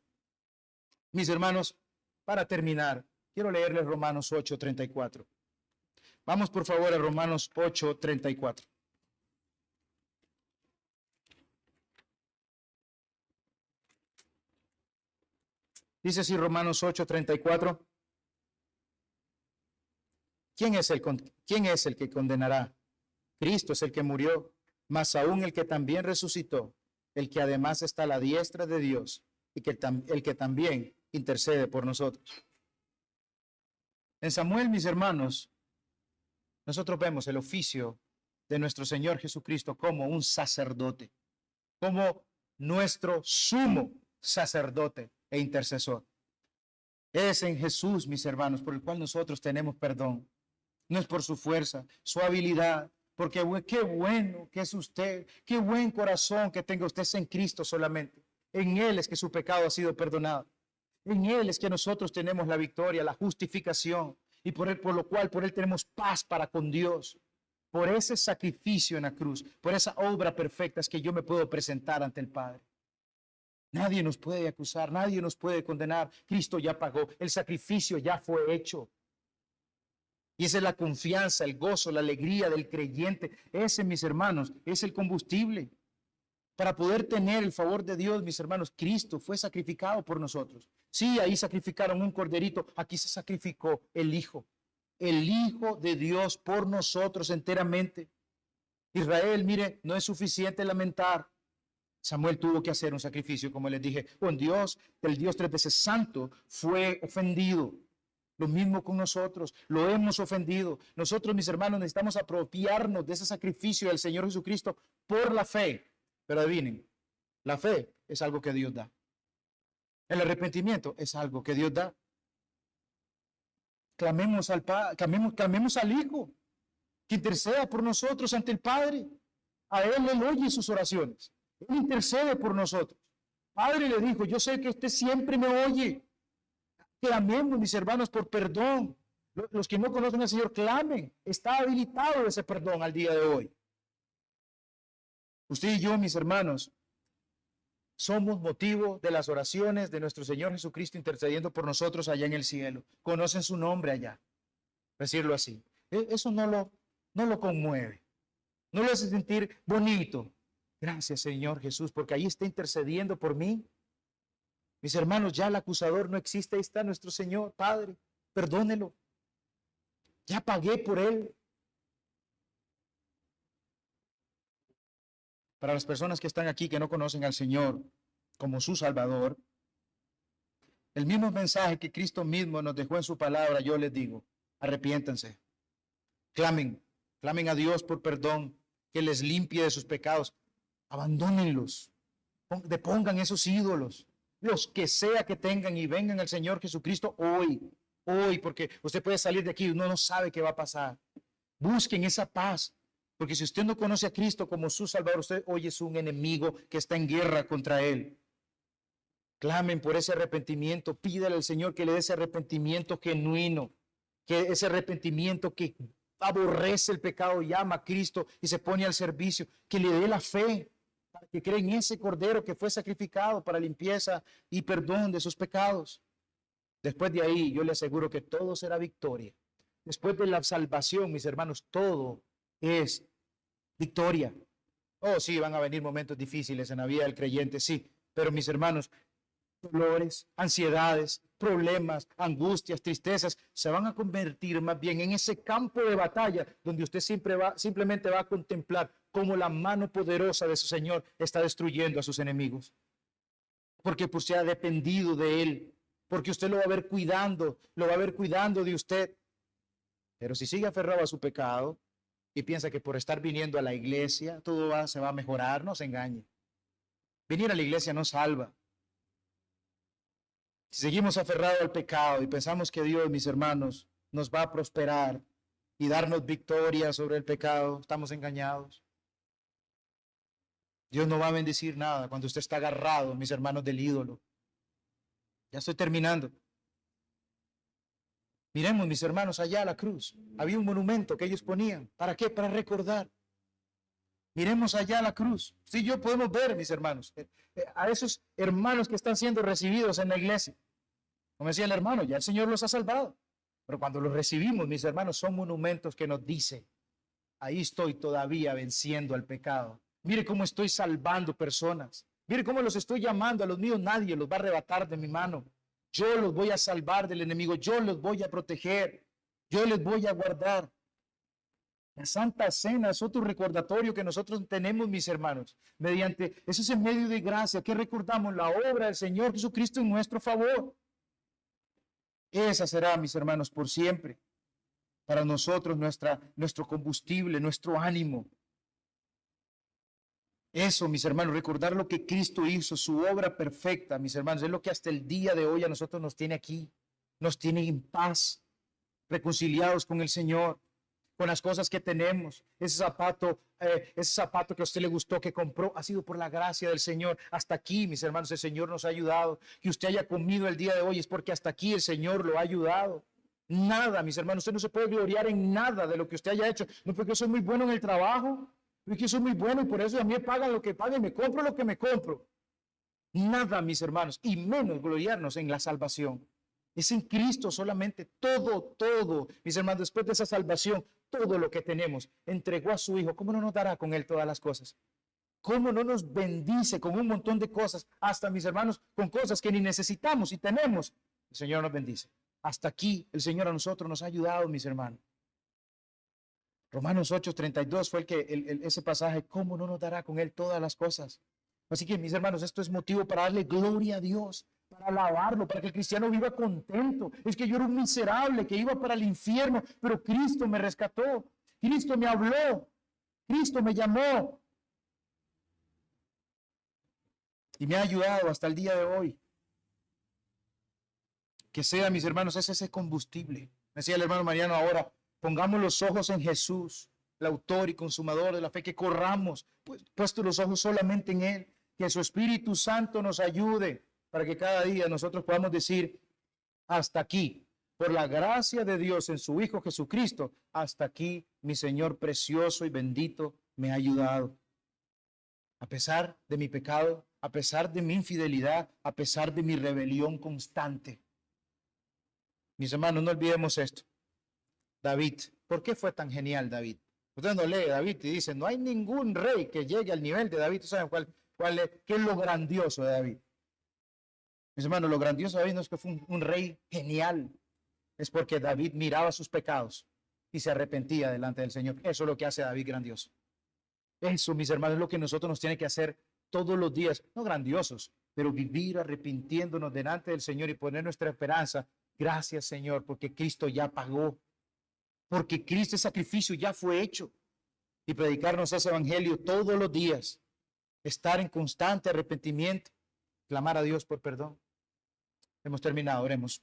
Mis hermanos, para terminar, quiero leerles Romanos 8:34. Vamos por favor a Romanos 8:34. Dice así Romanos 8:34. ¿Quién es el que condenará? Cristo es el que murió, más aún el que también resucitó, el que además está a la diestra de Dios y el que también intercede por nosotros. En Samuel, mis hermanos, nosotros vemos el oficio de nuestro Señor Jesucristo como un sacerdote, como nuestro sumo sacerdote e intercesor. Es en Jesús, mis hermanos, por el cual nosotros tenemos perdón. No es por su fuerza, su habilidad, porque qué bueno que es usted, qué buen corazón que tenga usted en Cristo solamente. En Él es que su pecado ha sido perdonado. En Él es que nosotros tenemos la victoria, la justificación, y por lo cual tenemos paz para con Dios. Por ese sacrificio en la cruz, por esa obra perfecta es que yo me puedo presentar ante el Padre. Nadie nos puede acusar, nadie nos puede condenar. Cristo ya pagó, el sacrificio ya fue hecho. Y esa es la confianza, el gozo, la alegría del creyente. Ese, mis hermanos, es el combustible. Para poder tener el favor de Dios, mis hermanos, Cristo fue sacrificado por nosotros. Sí, ahí sacrificaron un corderito, aquí se sacrificó el Hijo de Dios por nosotros enteramente. Israel, mire, no es suficiente lamentar. Samuel tuvo que hacer un sacrificio, como les dije, con Dios, el Dios 3 veces santo, fue ofendido. Lo mismo con nosotros, lo hemos ofendido. Nosotros, mis hermanos, necesitamos apropiarnos de ese sacrificio del Señor Jesucristo por la fe. Pero adivinen, la fe es algo que Dios da. El arrepentimiento es algo que Dios da. Clamemos al Padre, clamemos al Hijo, que interceda por nosotros ante el Padre. A Él oye sus oraciones. Él intercede por nosotros. Padre le dijo, yo sé que usted siempre me oye. Clamemos, mis hermanos, por perdón. Los que no conocen al Señor, clamen. Está habilitado ese perdón al día de hoy. Usted y yo, mis hermanos, somos motivo de las oraciones de nuestro Señor Jesucristo intercediendo por nosotros allá en el cielo. Conocen su nombre allá. Decirlo así. Eso no lo conmueve. No lo hace sentir bonito. Gracias, Señor Jesús, porque ahí está intercediendo por mí. Mis hermanos, ya el acusador no existe. Ahí está nuestro Señor, Padre. Perdónelo. Ya pagué por él. Para las personas que están aquí que no conocen al Señor como su Salvador, el mismo mensaje que Cristo mismo nos dejó en su palabra, yo les digo, arrepiéntanse. Clamen a Dios por perdón, que les limpie de sus pecados. Abandónenlos. Depongan esos ídolos. Los que sea que tengan y vengan al Señor Jesucristo hoy, porque usted puede salir de aquí y uno no sabe qué va a pasar. Busquen esa paz, porque si usted no conoce a Cristo como su Salvador, usted hoy es un enemigo que está en guerra contra Él. Clamen por ese arrepentimiento, pídale al Señor que le dé ese arrepentimiento genuino, que ese arrepentimiento que aborrece el pecado, llama a Cristo y se pone al servicio, que le dé la fe, para que cree en ese Cordero que fue sacrificado para limpieza y perdón de sus pecados. Después de ahí, yo le aseguro que todo será victoria. Después de la salvación, mis hermanos, todo es victoria. Oh, sí, van a venir momentos difíciles en la vida del creyente, sí, pero mis hermanos, dolores, ansiedades, problemas, angustias, tristezas, se van a convertir más bien en ese campo de batalla donde usted simplemente va a contemplar cómo la mano poderosa de su Señor está destruyendo a sus enemigos. Porque pues se ha dependido de Él, porque usted lo va a ver cuidando, lo va a ver cuidando de usted. Pero si sigue aferrado a su pecado y piensa que por estar viniendo a la iglesia todo se va a mejorar, no se engañe. Venir a la iglesia no salva. Si seguimos aferrados al pecado y pensamos que Dios, mis hermanos, nos va a prosperar y darnos victoria sobre el pecado, estamos engañados. Dios no va a bendecir nada cuando usted está agarrado, mis hermanos, del ídolo. Ya estoy terminando. Miremos, mis hermanos, allá a la cruz. Había un monumento que ellos ponían. ¿Para qué? Para recordar. Miremos allá a la cruz. Sí, yo podemos ver, mis hermanos, a esos hermanos que están siendo recibidos en la iglesia. Como decía el hermano, ya el Señor los ha salvado. Pero cuando los recibimos, mis hermanos, son monumentos que nos dicen, ahí estoy todavía venciendo al pecado. Mire cómo estoy salvando personas. Mire cómo los estoy llamando. A los míos nadie los va a arrebatar de mi mano. Yo los voy a salvar del enemigo. Yo los voy a proteger. Yo les voy a guardar. La Santa Cena es otro recordatorio que nosotros tenemos, mis hermanos. Mediante, eso es en medio de gracia que recordamos la obra del Señor Jesucristo en nuestro favor. Esa será, mis hermanos, por siempre. Para nosotros nuestro combustible, nuestro ánimo. Eso, mis hermanos, recordar lo que Cristo hizo, su obra perfecta, mis hermanos, es lo que hasta el día de hoy a nosotros nos tiene aquí, nos tiene en paz, reconciliados con el Señor, con las cosas que tenemos. Ese zapato que a usted le gustó, que compró, ha sido por la gracia del Señor. Hasta aquí, mis hermanos, el Señor nos ha ayudado. Que usted haya comido el día de hoy es porque hasta aquí el Señor lo ha ayudado. Nada, mis hermanos, usted no se puede gloriar en nada de lo que usted haya hecho. No porque yo soy muy bueno en el trabajo, porque yo soy muy bueno y por eso a mí me pagan lo que pagan, me compro lo que me compro. Nada, mis hermanos, y menos gloriarnos en la salvación. Es en Cristo solamente, todo, mis hermanos, después de esa salvación, todo lo que tenemos, entregó a su Hijo. ¿Cómo no nos dará con Él todas las cosas? ¿Cómo no nos bendice con un montón de cosas? Hasta, mis hermanos, con cosas que ni necesitamos y tenemos. El Señor nos bendice. Hasta aquí el Señor a nosotros nos ha ayudado, mis hermanos. Romanos 8:32 fue ese pasaje. ¿Cómo no nos dará con Él todas las cosas? Así que, mis hermanos, esto es motivo para darle gloria a Dios, para alabarlo, para que el cristiano viva contento. Es que yo era un miserable que iba para el infierno, pero Cristo me rescató, Cristo me habló, Cristo me llamó y me ha ayudado hasta el día de hoy. Que sea, mis hermanos, ese combustible. Me decía el hermano Mariano ahora, pongamos los ojos en Jesús, el autor y consumador de la fe, que corramos, puesto los ojos solamente en Él, que su Espíritu Santo nos ayude para que cada día nosotros podamos decir, hasta aquí, por la gracia de Dios en su Hijo Jesucristo, hasta aquí mi Señor precioso y bendito me ha ayudado. A pesar de mi pecado, a pesar de mi infidelidad, a pesar de mi rebelión constante. Mis hermanos, no olvidemos esto. David, ¿por qué fue tan genial David? Usted no lee David y dice, no hay ningún rey que llegue al nivel de David. ¿Saben qué es lo grandioso de David? Mis hermanos, lo grandioso de David no es que fue un rey genial, es porque David miraba sus pecados y se arrepentía delante del Señor. Eso es lo que hace a David grandioso. Eso, mis hermanos, es lo que nosotros nos tiene que hacer todos los días, no grandiosos, pero vivir arrepintiéndonos delante del Señor y poner nuestra esperanza. Gracias, Señor, porque Cristo ya pagó, porque Cristo, el sacrificio ya fue hecho, y predicarnos ese evangelio todos los días, estar en constante arrepentimiento, clamar a Dios por perdón. Hemos terminado, oremos.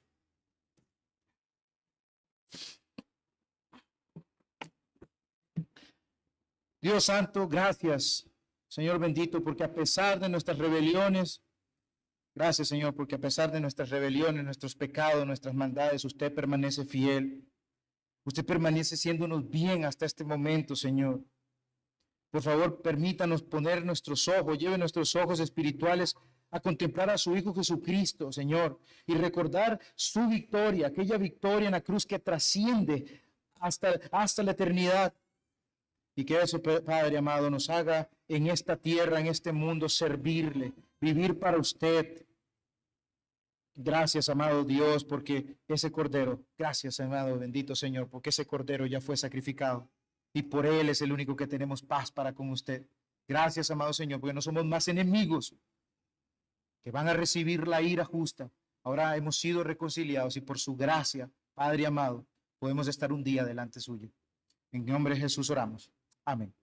Dios santo, gracias, Señor bendito, porque a pesar de nuestras rebeliones, gracias, Señor, porque a pesar de nuestras rebeliones, nuestros pecados, nuestras maldades, usted permanece fiel. Usted permanece siéndonos bien hasta este momento, Señor. Por favor, permítanos poner nuestros ojos, lleve nuestros ojos espirituales a contemplar a su Hijo Jesucristo, Señor, y recordar su victoria, aquella victoria en la cruz que trasciende hasta la eternidad. Y que eso, Padre amado, nos haga en esta tierra, en este mundo, servirle, vivir para usted. Gracias, amado Dios, porque ese cordero, gracias, amado, bendito Señor, porque ese cordero ya fue sacrificado y por él es el único que tenemos paz para con usted. Gracias, amado Señor, porque no somos más enemigos que van a recibir la ira justa. Ahora hemos sido reconciliados y por su gracia, Padre amado, podemos estar un día delante suyo. En nombre de Jesús oramos. Amén.